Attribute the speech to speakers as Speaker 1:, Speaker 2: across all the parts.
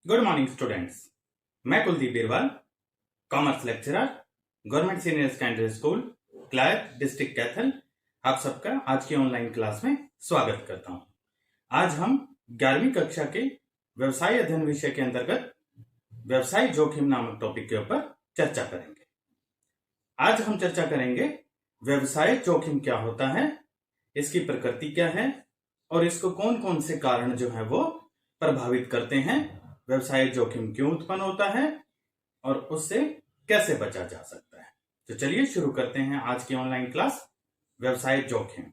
Speaker 1: Good morning students. मैं Kuldeep Birwal, commerce lecturer, government senior secondary school Kalayat, district Kaithal, आप सबका आज की ऑनलाइन क्लास में स्वागत करता हूं। आज हम 11वीं कक्षा के व्यवसाय अध्ययन विषय के अंतर्गत व्यवसाय जोखिम नामक टॉपिक के ऊपर चर्चा करेंगे। आज हम चर्चा करेंगे व्यवसाय जोखिम क्या होता है, इसकी प्रकृति क्या है और इसको कौन कौन से कारण जो है वो प्रभावित करते हैं, व्यवसाय जोखिम क्यों उत्पन्न होता है और उससे कैसे बचा जा सकता है। तो चलिए शुरू करते हैं आज की ऑनलाइन क्लास व्यवसाय जोखिम।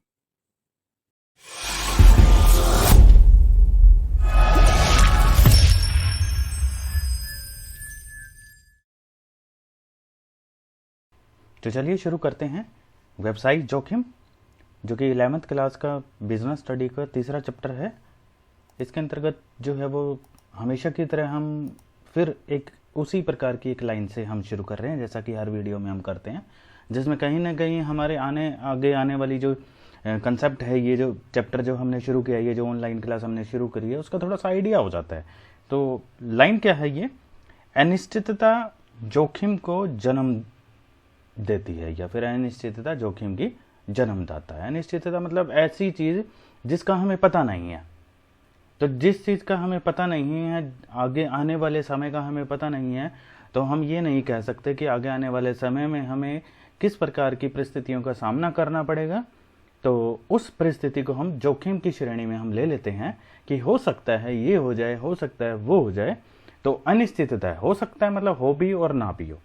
Speaker 2: तो चलिए शुरू करते हैं व्यवसायिक जोखिम, जो कि 11th क्लास का बिजनेस स्टडी का तीसरा चैप्टर है। इसके अंतर्गत जो है वो हमेशा की तरह हम फिर एक उसी प्रकार की एक लाइन से हम शुरू कर रहे हैं, जैसा कि हर वीडियो में हम करते हैं, जिसमें कहीं ना कहीं हमारे आगे आने वाली जो कंसेप्ट है, ये जो चैप्टर जो हमने शुरू किया, ये जो ऑनलाइन क्लास हमने शुरू करी है, उसका थोड़ा सा आइडिया हो जाता है। तो लाइन क्या है, ये अनिश्चितता जोखिम को जन्म देती है या फिर अनिश्चितता जोखिम की जन्मदाता है। अनिश्चितता मतलब ऐसी चीज जिसका हमें पता नहीं है। तो जिस चीज का हमें पता नहीं है, आगे आने वाले समय का हमें पता नहीं है, तो हम ये नहीं कह सकते कि आगे आने वाले समय में हमें किस प्रकार की परिस्थितियों का सामना करना पड़ेगा। तो उस परिस्थिति को हम जोखिम की श्रेणी में हम ले लेते हैं कि हो सकता है ये हो जाए, हो सकता है वो हो जाए। तो अनिश्चितता हो सकता है मतलब हो भी और ना भी हो।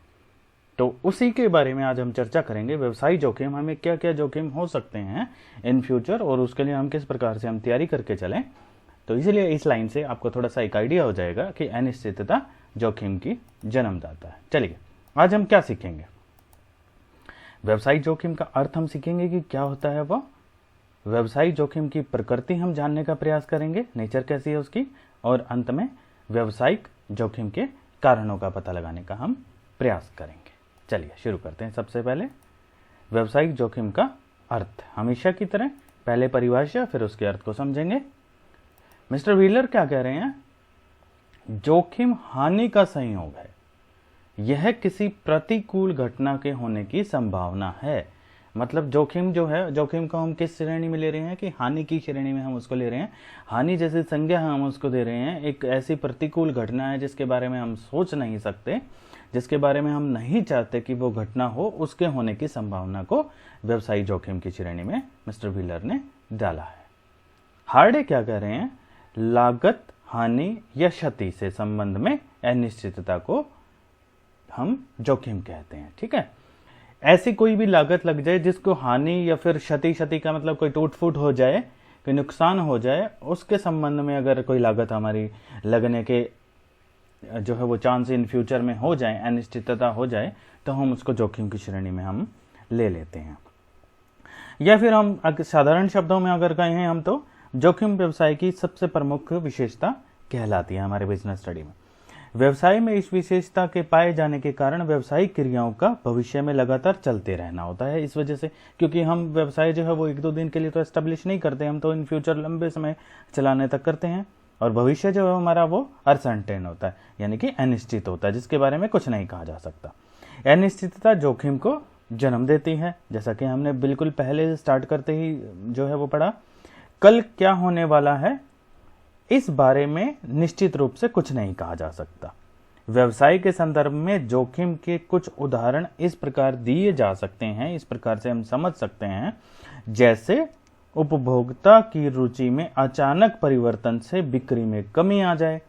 Speaker 2: तो उसी के बारे में आज हम चर्चा करेंगे। व्यवसायिक जोखिम, हमें क्या क्या जोखिम हो सकते हैं इन फ्यूचर और उसके लिए हम किस प्रकार से हम तैयारी करके चलें। तो इसलिए इस लाइन से आपको थोड़ा सा एक आइडिया हो जाएगा कि अनिश्चितता जोखिम की जन्मदाता है। चलिए आज हम क्या सीखेंगे। व्यवसायिक जोखिम का अर्थ हम सीखेंगे कि क्या होता है वो। व्यवसायिक जोखिम की प्रकृति हम जानने का प्रयास करेंगे, नेचर कैसी है उसकी, और अंत में व्यवसायिक जोखिम के कारणों का पता लगाने का हम प्रयास करेंगे। चलिए शुरू करते हैं। सबसे पहले व्यवसायिक जोखिम का अर्थ, हमेशा की तरह पहले परिभाषा फिर उसके अर्थ को समझेंगे। मिस्टर व्हीलर क्या कह रहे हैं, जोखिम हानि का संयोग है, यह किसी प्रतिकूल घटना के होने की संभावना है। मतलब जोखिम जो है, जोखिम को हम किस श्रेणी में ले रहे हैं कि हानि की श्रेणी में हम उसको ले रहे हैं। हानि जैसी संज्ञा हम उसको दे रहे हैं, एक ऐसी प्रतिकूल घटना है जिसके बारे में हम सोच नहीं सकते, जिसके बारे में हम नहीं चाहते कि वो घटना हो, उसके होने की संभावना को व्यवसायिक जोखिम की श्रेणी में मिस्टर व्हीलर ने डाला है। हार्डे क्या कह रहे हैं, लागत, हानि या क्षति से संबंध में अनिश्चितता को हम जोखिम कहते हैं। ठीक है, ऐसी कोई भी लागत लग जाए जिसको हानि या फिर क्षति का मतलब कोई टूट फूट हो जाए, कोई नुकसान हो जाए, उसके संबंध में अगर कोई लागत हमारी लगने के जो है वो चांस इन फ्यूचर में हो जाए, अनिश्चितता हो जाए, तो हम उसको जोखिम की श्रेणी में हम ले लेते हैं। या फिर हम साधारण शब्दों में अगर कहें हम, तो जोखिम व्यवसाय की सबसे प्रमुख विशेषता कहलाती है हमारे बिजनेस स्टडी में। व्यवसाय में इस विशेषता के पाए जाने के कारण व्यवसायिक क्रियाओं का भविष्य में लगातार चलते रहना होता है। इस वजह से, क्योंकि हम व्यवसाय जो है वो 1-2 दिन के लिए तो एस्टेब्लिश नहीं करते, हम तो इन फ्यूचर लंबे समय चलाने तक करते हैं, और भविष्य जो है हमारा वो अनसर्टेन होता है, यानी कि अनिश्चित होता है, जिसके बारे में कुछ नहीं कहा जा सकता। अनिश्चितता जोखिम को जन्म देती है, जैसा कि हमने बिल्कुल पहले स्टार्ट करते ही जो है वो पढ़ा। कल क्या होने वाला है इस बारे में निश्चित रूप से कुछ नहीं कहा जा सकता। व्यवसाय के संदर्भ में जोखिम के कुछ उदाहरण इस प्रकार दिए जा सकते हैं, इस प्रकार से हम समझ सकते हैं, जैसे उपभोक्ता की रुचि में अचानक परिवर्तन से बिक्री में कमी आ जाए,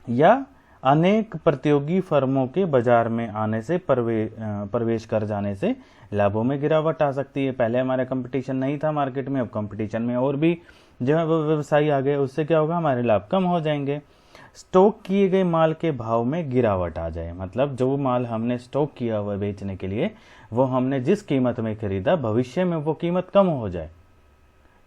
Speaker 2: या अनेक प्रतियोगी फर्मों के बाजार में आने से प्रवेश कर जाने से लाभों में गिरावट आ सकती है। पहले हमारा कंपटीशन नहीं था मार्केट में, अब कंपटीशन में और भी जो है वो व्यवसायी आ गए, उससे क्या होगा, हमारे लाभ कम हो जाएंगे। स्टॉक किए गए माल के भाव में गिरावट आ जाए, मतलब जो माल हमने स्टॉक किया हुआ बेचने के लिए, वो हमने जिस कीमत में खरीदा, भविष्य में वो कीमत कम हो जाए,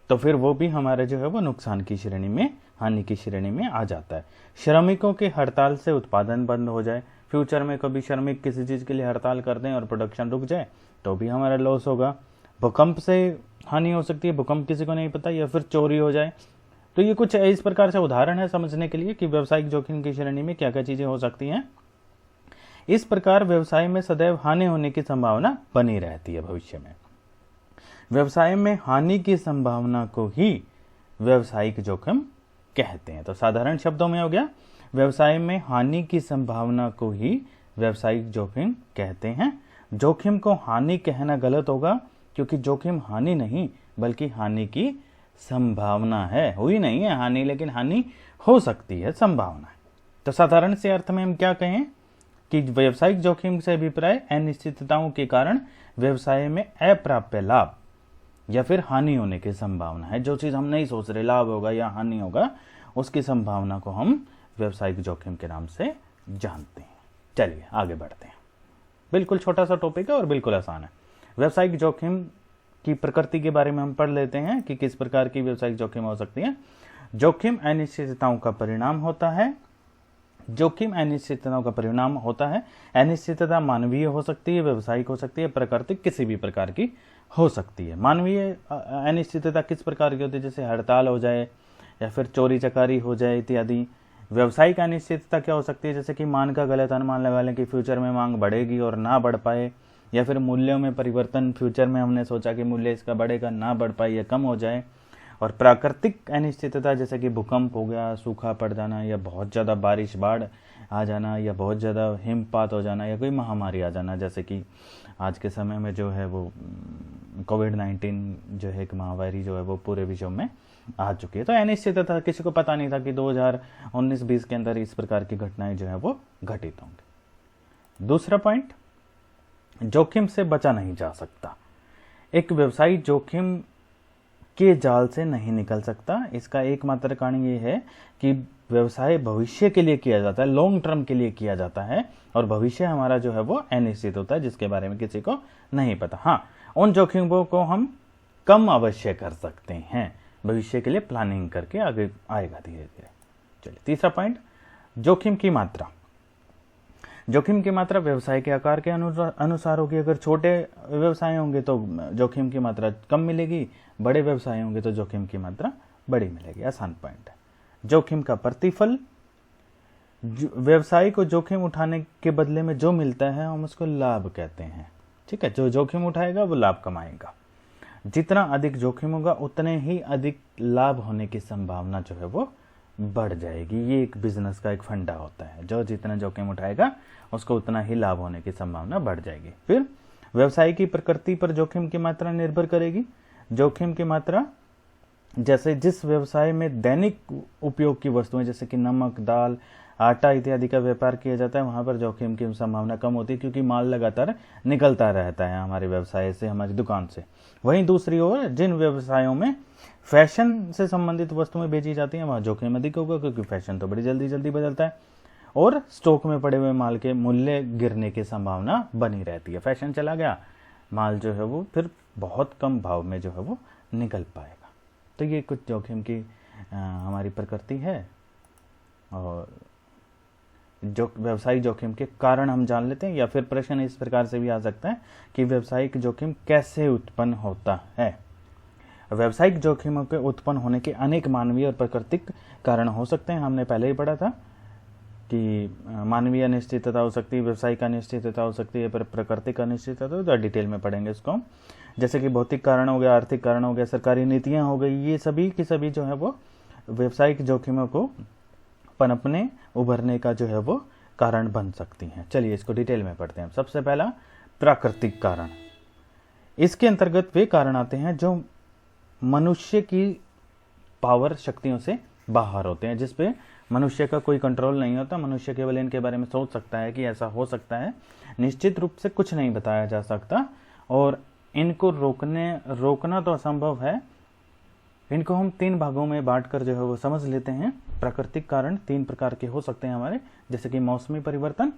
Speaker 2: तो फिर वो भी हमारे जो है वो नुकसान की श्रेणी में, हानि की श्रेणी में आ जाता है। श्रमिकों के हड़ताल से उत्पादन बंद हो जाए, फ्यूचर में कभी श्रमिक किसी चीज के लिए हड़ताल कर दें और प्रोडक्शन रुक जाए, तो भी हमारा लॉस होगा। भूकंप से हानि हो सकती है, भूकंप किसी को नहीं पता, या फिर चोरी हो जाए, तो ये कुछ इस प्रकार से उदाहरण है समझने के लिए कि व्यवसायिक जोखिम की श्रेणी में क्या क्या चीजें हो सकती हैं। इस प्रकार व्यवसाय में सदैव हानि होने की संभावना बनी रहती है। भविष्य में व्यवसाय में हानि की संभावना को ही व्यवसायिक जोखिम कहते हैं। तो साधारण शब्दों में हो गया, व्यवसाय में हानि की संभावना को ही व्यवसायिक जोखिम कहते हैं। जोखिम को हानि कहना गलत होगा, क्योंकि जोखिम हानि नहीं बल्कि हानि की संभावना है। हुई नहीं है हानि, लेकिन हानि हो सकती है, संभावना है। तो साधारण से अर्थ में हम क्या कहें कि व्यवसायिक जोखिम से अभिप्राय अनिश्चितताओं के कारण व्यवसाय में अप्राप्य लाभ या फिर हानि होने की संभावना है। जो चीज हम नहीं सोच रहे लाभ होगा या हानि होगा, उसकी संभावना को हम व्यवसायिक जोखिम के नाम से जानते हैं। चलिए आगे बढ़ते हैं। बिल्कुल छोटा सा टॉपिक है और बिल्कुल आसान है। व्यवसायिक जोखिम की प्रकृति के बारे में हम पढ़ लेते हैं कि किस प्रकार की व्यवसायिक जोखिम हो सकती है। जोखिम अनिश्चितताओं का परिणाम होता है। जोखिम अनिश्चितताओं का परिणाम होता है। अनिश्चितता मानवीय हो सकती है, व्यवसायिक हो सकती है, प्राकृतिक किसी भी प्रकार की हो सकती है। मानवीय अनिश्चितता किस प्रकार की होती है, जैसे हड़ताल हो जाए या फिर चोरी चकारी हो जाए इत्यादि। व्यवसायिक अनिश्चितता क्या हो सकती है, जैसे कि मान का गलत अनुमान लगा लें कि फ्यूचर में मांग बढ़ेगी और ना बढ़ पाए, या फिर मूल्यों में परिवर्तन, फ्यूचर में हमने सोचा कि मूल्य इसका बढ़ेगा, ना बढ़ पाए या कम हो जाए। और प्राकृतिक अनिश्चितता जैसे कि भूकंप हो गया, सूखा पड़ जाना, या बहुत ज़्यादा बारिश बाढ़ आ जाना, या बहुत ज़्यादा हिमपात हो जाना, या कोई महामारी आ जाना, जैसे कि आज के समय में जो है वो कोविड-19 जो है एक महामारी जो है वो पूरे विश्व में आ चुकी है। तो अनिश्चितता, किसी को पता नहीं था कि 2019-20 के अंदर इस प्रकार की घटनाएं जो है वो घटित होंगी। दूसरा पॉइंट, जोखिम से बचा नहीं जा सकता। एक व्यवसायी जोखिम के जाल से नहीं निकल सकता। इसका एकमात्र कारण ये है कि व्यवसाय भविष्य के लिए किया जाता है, लॉन्ग टर्म के लिए किया जाता है, और भविष्य हमारा जो है वो अनिश्चित होता है, जिसके बारे में किसी को नहीं पता। हाँ, उन जोखिमों को हम कम अवश्य कर सकते हैं, भविष्य के लिए प्लानिंग करके आगे आएगा धीरे धीरे। चलिए तीसरा पॉइंट, जोखिम की मात्रा। जोखिम की मात्रा व्यवसाय के आकार के अनुसार होगी। अगर छोटे व्यवसाय होंगे तो जोखिम की मात्रा कम मिलेगी, बड़े व्यवसाय होंगे तो जोखिम की मात्रा बड़ी मिलेगी। आसान पॉइंट है। जोखिम का प्रतिफल, व्यवसाय को जोखिम उठाने के बदले में जो मिलता है हम उसको लाभ कहते हैं। ठीक है, जो जोखिम उठाएगा वो लाभ कमाएगा। जितना अधिक जोखिम होगा उतने ही अधिक लाभ होने की संभावना जो है वो बढ़ जाएगी। ये एक बिजनेस का एक फंडा होता है, जो जितना जोखिम उठाएगा उसको उतना ही लाभ होने की संभावना बढ़ जाएगी। फिर व्यवसाय की प्रकृति पर जोखिम की मात्रा निर्भर करेगी। जोखिम की मात्रा, जैसे जिस व्यवसाय में दैनिक उपयोग की वस्तुएं जैसे कि नमक, दाल, आटा इत्यादि का व्यापार किया जाता है, वहां पर जोखिम की संभावना कम होती है, क्योंकि माल लगातार निकलता रहता है हमारे व्यवसाय से, हमारी दुकान से। वहीं दूसरी ओर जिन व्यवसायों में फैशन से संबंधित वस्तुएं बेची जाती हैं, वहां जोखिम अधिक होगा, क्योंकि फैशन तो बड़ी जल्दी जल्दी बदलता है और स्टॉक में पड़े हुए माल के मूल्य गिरने की संभावना बनी रहती है। फैशन चला गया, माल जो है वो फिर बहुत कम भाव में जो है वो निकल पाएगा। तो ये कुछ जोखिम की हमारी प्रकृति है। और जो व्यवसायिक जोखिम के कारण हम जान लेते हैं, या फिर प्रश्न इस प्रकार से भी आ सकता है कि व्यवसायिक जोखिम कैसे उत्पन्न होता है। व्यवसायिक जोखिमों के उत्पन्न होने के अनेक मानवीय और प्राकृतिक कारण हो सकते हैं। हमने पहले ही पढ़ा था कि मानवीय अनिश्चितता हो सकती है, व्यवसायिक अनिश्चितता हो सकती है, पर प्राकृतिक अनिश्चितता तो डिटेल में पढ़ेंगे इसको हम। जैसे कि भौतिक कारण हो गया, आर्थिक कारण हो गया, सरकारी नीतियां हो गई, ये सभी की सभी जो है वो व्यवसायिक जोखिमों को पनपने उभरने का जो है वो कारण बन सकती हैं। चलिए इसको डिटेल में पढ़ते हैं। सबसे पहला प्राकृतिक कारण। इसके अंतर्गत वे कारण आते हैं जो मनुष्य की पावर, शक्तियों से बाहर होते हैं, जिसपे मनुष्य का कोई कंट्रोल नहीं होता। मनुष्य केवल इनके बारे में सोच सकता है कि ऐसा हो सकता है, निश्चित रूप से कुछ नहीं बताया जा सकता, और इनको रोकना तो असंभव है। इनको हम 3 भागों में बांटकर जो है वो समझ लेते हैं। प्राकृतिक कारण 3 प्रकार के हो सकते हैं हमारे, जैसे कि मौसमी परिवर्तन,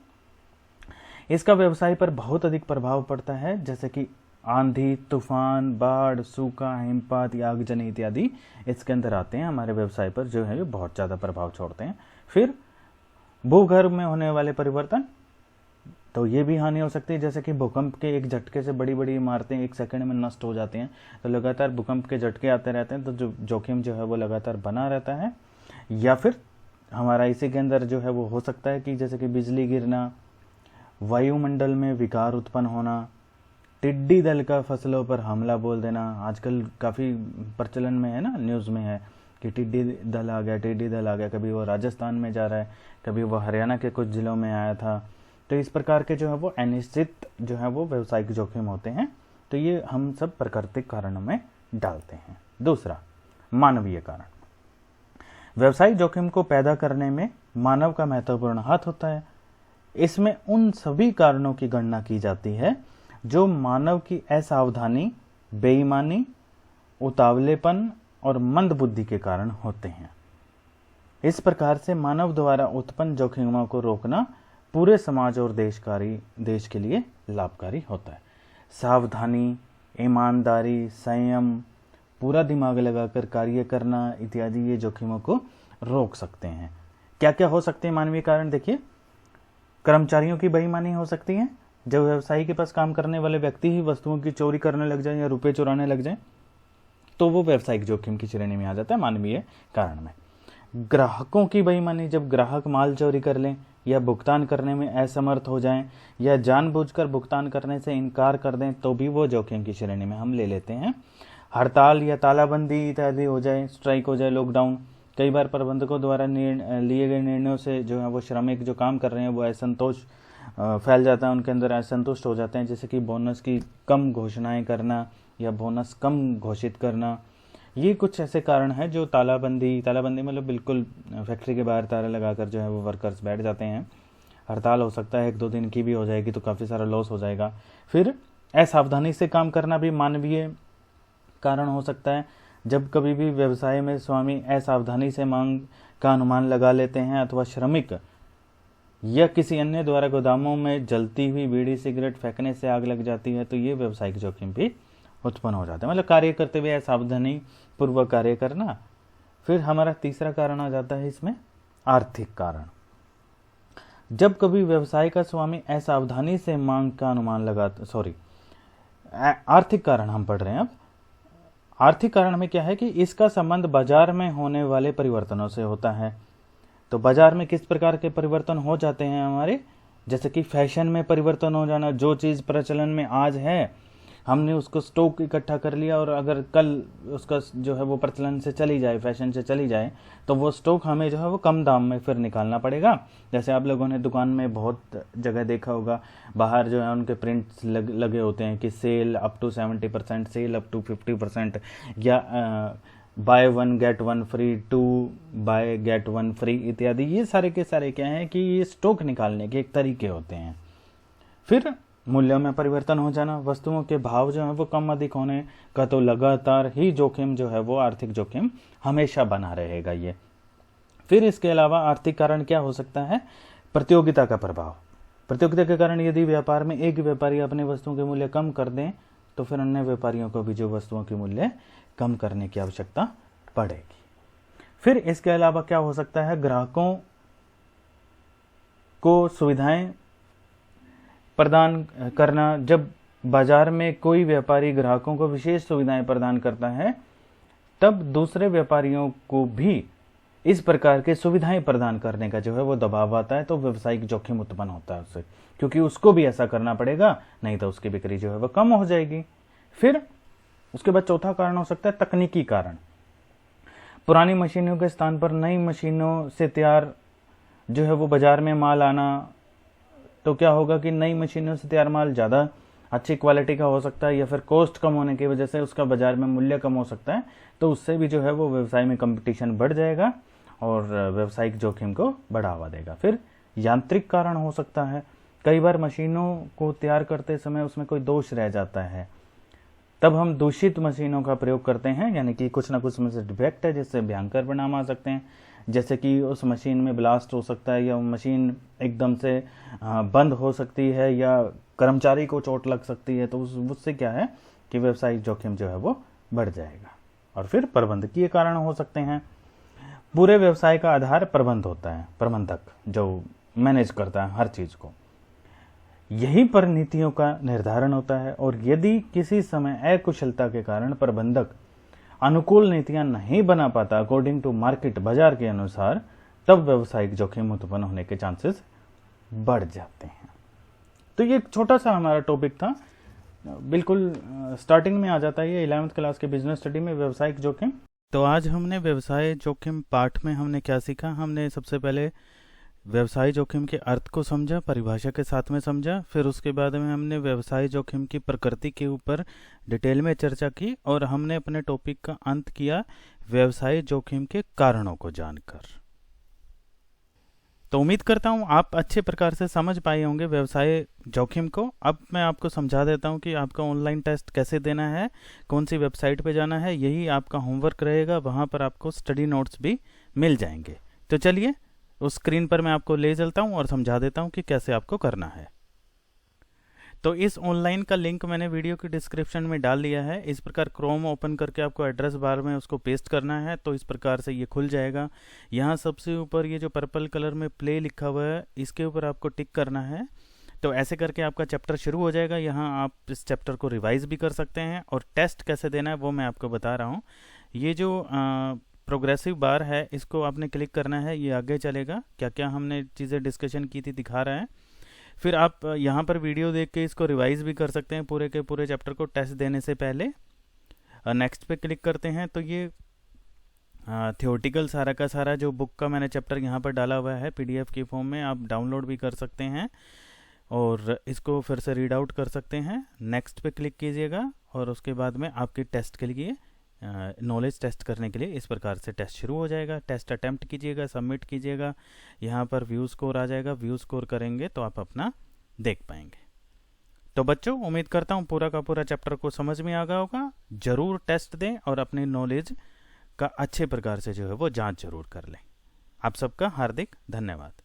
Speaker 2: इसका व्यवसाय पर बहुत अधिक प्रभाव पड़ता है, जैसे कि आंधी, तूफान, बाढ़, सूखा, हिमपात, आगजनी इत्यादि इसके अंदर आते हैं, हमारे व्यवसाय पर जो है बहुत ज्यादा प्रभाव छोड़ते हैं। फिर भूगर्भ में होने वाले परिवर्तन, तो ये भी हानि हो सकती है, जैसे कि भूकंप के एक झटके से बड़ी बड़ी इमारतें एक सेकंड में नष्ट हो जाती हैं। तो लगातार भूकंप के झटके आते रहते हैं, तो जो जोखिम जो है वो लगातार बना रहता है। या फिर हमारा इसी के अंदर जो है वो हो सकता है कि जैसे कि बिजली गिरना, वायुमंडल में विकार उत्पन्न होना, टिड्डी दल का फसलों पर हमला बोल देना। आजकल काफ़ी प्रचलन में है ना, न्यूज़ में है कि टिड्डी दल आ गया, टिड्डी दल आ गया। कभी वो राजस्थान में जा रहा है, कभी वो हरियाणा के कुछ ज़िलों में आया था। तो इस प्रकार के जो है वो अनिश्चित जो है वो व्यावसायिक जोखिम होते हैं। तो ये हम सब प्राकृतिक कारणों में डालते हैं। दूसरा, मानवीय कारण। व्यावसायिक जोखिम को पैदा करने में मानव का महत्वपूर्ण हाथ होता है। इसमें उन सभी कारणों की गणना की जाती है जो मानव की असावधानी, बेईमानी, उतावलेपन और मंद बुद्धि के कारण होते हैं। इस प्रकार से मानव द्वारा उत्पन्न जोखिमों को रोकना पूरे समाज और देश के लिए लाभकारी होता है। सावधानी, ईमानदारी, संयम, पूरा दिमाग लगाकर कार्य करना इत्यादि ये जोखिमों को रोक सकते हैं। क्या क्या हो सकते हैं मानवीय कारण? देखिए, कर्मचारियों की बेईमानी हो सकती है। जब व्यवसायी के पास काम करने वाले व्यक्ति ही वस्तुओं की चोरी करने लग जाए या रुपए चुराने लग जाए तो वो व्यावसायिक जोखिम की श्रेणी में आ जाता है, मानवीय कारण में। ग्राहकों की बेईमानी, जब ग्राहक माल चोरी कर लें या भुगतान करने में असमर्थ हो जाएं या जानबूझकर भुगतान करने से इनकार कर दें तो भी वो जोखिम की श्रेणी में हम ले लेते हैं। हड़ताल या तालाबंदी इत्यादि हो जाए, स्ट्राइक हो जाए, लॉकडाउन। कई बार प्रबंधकों द्वारा लिए गए निर्णयों से जो है वो श्रमिक जो काम कर रहे हैं वो असंतोष फैल जाता है, उनके अंदर असंतुष्ट हो जाते हैं। जैसे कि बोनस की कम घोषणाएं करना या बोनस कम घोषित करना, ये कुछ ऐसे कारण हैं जो तालाबंदी मतलब बिल्कुल फैक्ट्री के बाहर ताला लगाकर जो है वो वर्कर्स बैठ जाते हैं। हड़ताल हो सकता है, 1-2 दिन की भी हो जाएगी तो काफ़ी सारा लॉस हो जाएगा। फिर असावधानी से काम करना भी मानवीय कारण हो सकता है। जब कभी भी व्यवसाय में स्वामी असावधानी से मांग का अनुमान लगा लेते हैं अथवा श्रमिक या किसी अन्य द्वारा गोदामों में जलती हुई बीड़ी सिगरेट फेंकने से आग लग जाती है तो ये व्यावसायिक जोखिम भी उत्पन्न हो जाता है। मतलब कार्य करते हुए असावधानी पूर्वक कार्य करना। फिर हमारा तीसरा कारण आ जाता है इसमें, आर्थिक कारण। जब कभी व्यवसाय का स्वामी असावधानी से मांग का अनुमान आर्थिक कारण हम पढ़ रहे हैं अब। आर्थिक कारण में क्या है कि इसका संबंध बाजार में होने वाले परिवर्तनों से होता है। तो बाजार में किस प्रकार के परिवर्तन हो जाते हैं हमारे, जैसे कि फैशन में परिवर्तन हो जाना। जो चीज़ प्रचलन में आज है हमने उसको स्टॉक इकट्ठा कर लिया और अगर कल उसका जो है वो प्रचलन से चली जाए, फैशन से चली जाए तो वो स्टॉक हमें जो है वो कम दाम में फिर निकालना पड़ेगा। जैसे आप लोगों ने दुकान में बहुत जगह देखा होगा, बाहर जो है उनके प्रिंट्स लगे होते हैं कि sale up to 70%, sale up to 50%, या buy 1 get 1 free, 2 buy get 1 free इत्यादि। ये सारे के सारे क्या हैं कि ये स्टॉक निकालने के एक तरीके होते हैं। फिर मूल्यों में परिवर्तन हो जाना, वस्तुओं के भाव जो है वो कम अधिक होने का तो लगातार ही जोखिम जो है वो आर्थिक जोखिम हमेशा बना रहेगा ये। फिर इसके अलावा आर्थिक कारण क्या हो सकता है, प्रतियोगिता का प्रभाव। प्रतियोगिता के कारण यदि व्यापार में एक व्यापारी अपने वस्तुओं के मूल्य कम कर दें तो फिर अन्य व्यापारियों को भी जो वस्तुओं के मूल्य कम करने की आवश्यकता पड़ेगी। फिर इसके अलावा क्या हो सकता है, ग्राहकों को सुविधाएं प्रदान करना। जब बाजार में कोई व्यापारी ग्राहकों को विशेष सुविधाएं प्रदान करता है तब दूसरे व्यापारियों को भी इस प्रकार के सुविधाएं प्रदान करने का जो है वो दबाव आता है, तो व्यावसायिक जोखिम उत्पन्न होता है उससे, क्योंकि उसको भी ऐसा करना पड़ेगा, नहीं तो उसकी बिक्री जो है वो कम हो जाएगी। फिर उसके बाद चौथा कारण हो सकता है तकनीकी कारण। पुरानी मशीनों के स्थान पर नई मशीनों से तैयार जो है वो बाजार में माल आना, तो क्या होगा कि नई मशीनों से तैयार माल ज़्यादा अच्छी क्वालिटी का हो सकता है या फिर कॉस्ट कम होने की वजह से उसका बाजार में मूल्य कम हो सकता है, तो उससे भी जो है वो व्यवसाय में कंपटीशन बढ़ जाएगा और व्यवसायिक जोखिम को बढ़ावा देगा। फिर यांत्रिक कारण हो सकता है, कई बार मशीनों को तैयार करते समय उसमें कोई दोष रह जाता है, तब हम दूषित मशीनों का प्रयोग करते हैं, यानी कि कुछ ना कुछ में से डिफेक्ट है जिससे भयंकर परिणाम आ सकते हैं। जैसे कि उस मशीन में ब्लास्ट हो सकता है या मशीन एकदम से बंद हो सकती है या कर्मचारी को चोट लग सकती है, तो उससे क्या है कि व्यवसायिक जोखिम जो है वो बढ़ जाएगा। और फिर प्रबंधकीय कारण हो सकते हैं। पूरे व्यवसाय का आधार प्रबंध होता है, प्रबंधक जो मैनेज करता है हर चीज़ को। यही पर नीतियों का निर्धारण होता है, और यदि किसी समय अकुशलता के कारण प्रबंधक अनुकूल नीतियां नहीं बना पाता अकॉर्डिंग टू मार्केट, बाजार के अनुसार, तब व्यवसायिक जोखिम उत्पन्न होने के चांसेस बढ़ जाते हैं। तो ये एक छोटा सा हमारा टॉपिक था, बिल्कुल स्टार्टिंग में आ जाता है ये 11th क्लास के बिजनेस स्टडी में, व्यवसायिक जोखिम। तो आज हमने व्यवसाय जोखिम पाठ में हमने क्या सीखा? हमने सबसे पहले व्यवसाय जोखिम के अर्थ को समझा, परिभाषा के साथ में समझा, फिर उसके बाद में हमने व्यवसाय जोखिम की प्रकृति के ऊपर डिटेल में चर्चा की, और हमने अपने टॉपिक का अंत किया व्यवसाय जोखिम के कारणों को जानकर। तो उम्मीद करता हूं आप अच्छे प्रकार से समझ पाए होंगे व्यवसाय जोखिम को। अब मैं आपको समझा देता हूं कि आपका ऑनलाइन टेस्ट कैसे देना है, कौन सी वेबसाइट पे जाना है, यही आपका होमवर्क रहेगा। वहां पर आपको स्टडी नोट्स भी मिल जाएंगे। तो चलिए उस स्क्रीन पर मैं आपको ले चलता हूं और समझा देता हूं कि कैसे आपको करना है। तो इस ऑनलाइन का लिंक मैंने वीडियो की डिस्क्रिप्शन में डाल दिया है। इस प्रकार क्रोम ओपन करके आपको एड्रेस बार में उसको पेस्ट करना है, तो इस प्रकार से ये खुल जाएगा। यहाँ सबसे ऊपर ये जो पर्पल कलर में प्ले लिखा हुआ है, इसके ऊपर आपको टिक करना है। तो ऐसे करके आपका चैप्टर शुरू हो जाएगा। यहाँ आप इस चैप्टर को रिवाइज भी कर सकते हैं, और टेस्ट कैसे देना है वो मैं आपको बता रहा हूँ। ये जो प्रोग्रेसिव बार है, इसको आपने क्लिक करना है, ये आगे चलेगा। क्या क्या हमने चीज़ें डिस्कशन की थी दिखा रहा है। फिर आप यहाँ पर वीडियो देख के इसको रिवाइज भी कर सकते हैं पूरे के पूरे चैप्टर को टेस्ट देने से पहले। नेक्स्ट पे क्लिक करते हैं तो ये थियोरटिकल सारा का सारा जो बुक का मैंने चैप्टर यहाँ पर डाला हुआ है पीडीएफ की फॉर्म में, आप डाउनलोड भी कर सकते हैं और इसको फिर से रीड आउट कर सकते हैं। नेक्स्ट पे क्लिक कीजिएगा और उसके बाद में आपके टेस्ट के लिए नॉलेज टेस्ट करने के लिए इस प्रकार से टेस्ट शुरू हो जाएगा। टेस्ट अटेम्प्ट कीजिएगा, सबमिट कीजिएगा, यहाँ पर व्यू स्कोर आ जाएगा। व्यू स्कोर करेंगे तो आप अपना देख पाएंगे। तो बच्चों उम्मीद करता हूँ पूरा का पूरा चैप्टर को समझ में आ गया होगा। जरूर टेस्ट दें और अपनी नॉलेज का अच्छे प्रकार से जो है वो जांच जरूर कर लें। आप सबका हार्दिक धन्यवाद।